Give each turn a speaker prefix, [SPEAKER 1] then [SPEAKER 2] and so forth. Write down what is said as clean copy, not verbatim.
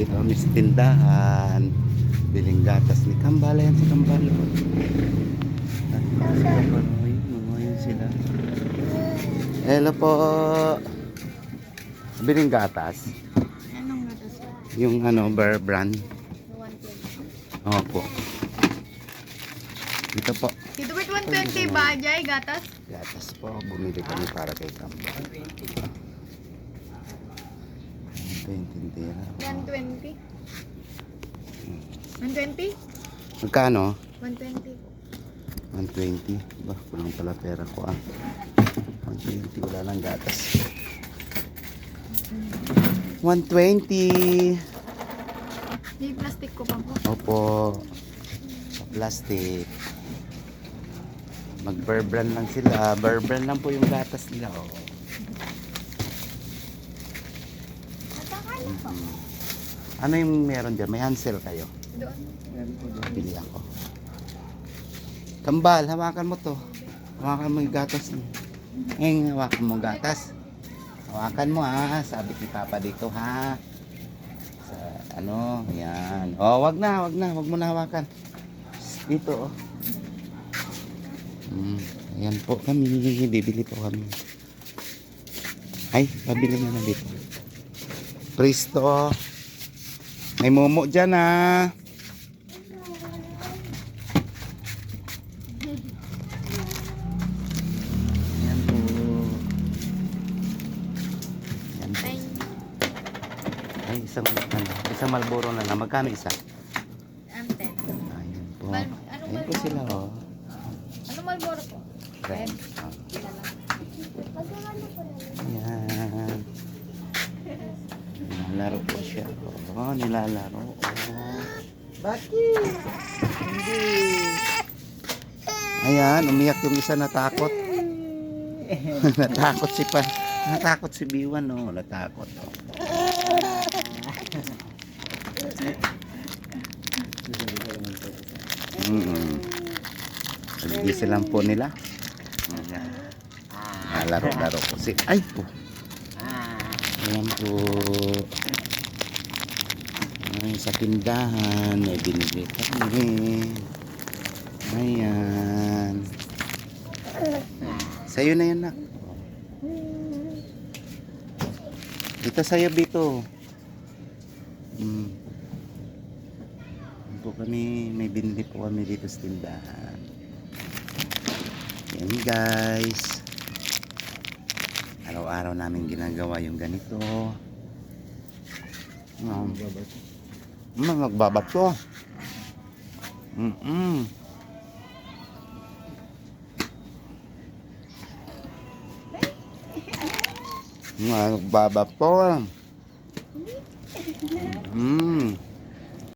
[SPEAKER 1] Dito kami sa tindahan. Biling gatas ni Kambal. Ayan si Kambal. Yun sila. Hello po. Biling gatas.
[SPEAKER 2] Anong gatas?
[SPEAKER 1] Yung Bear Brand.
[SPEAKER 2] 120.
[SPEAKER 1] Opo. Dito po.
[SPEAKER 2] Dito ba't 120 ba, Jay? Gatas?
[SPEAKER 1] Gatas po. Bumili kami para kay Kambal. 120 tira.
[SPEAKER 2] 120? 120?
[SPEAKER 1] Magkano?
[SPEAKER 2] 120.
[SPEAKER 1] 120. Ba, kulang pala pera ko 120, wala lang gatas. 120.
[SPEAKER 2] May plastic ko pa po.
[SPEAKER 1] Opo. Plastic. Mag-Bear Brand lang sila. Bear Brand lang po yung gatas nila. Oh. Ano yung meron dyan? May Hansel kayo?
[SPEAKER 2] Doon.
[SPEAKER 1] Bili ako. Kambal, hawakan mo to. Hawakan mo yung gatas niya. Hawakan mo gatas. Hawakan mo ha. Sabi ni Papa dito ha. Sa yan. Oh, wag na. Wag mo na hawakan. Dito oh. Ayan po kami. Bibili po kami. Ay, pabili na dito. Presto. May momo dyan ha. Ayan po. Ayan po. Ay, isang Marlboro na lang. Magkano isa?
[SPEAKER 2] 10.
[SPEAKER 1] Ayan po.
[SPEAKER 2] Anong
[SPEAKER 1] Ayan po sila oh.
[SPEAKER 2] Ano Marlboro po?
[SPEAKER 1] Red. Oh. Ayan. Nilalaro po siya. Oh, nilalaro. Oh. Bakit? Hindi. Ayan, umiyak yung isa natakot. Natakot si Pan. Natakot si Biwan, no? Natakot. Oh. Nag-isi lang po nila. Laro-laro po si... Ay po. Ayan po. Ay, sa tindahan. May binili kami. Ayan. Sa'yo na yan, nak. Dito sa'yo, Bito. Ayan po kami. May binili po kami dito sa tindahan. Ayan, guys. Araw-araw namin ginagawa yung ganito. Magbabato. Magbabato.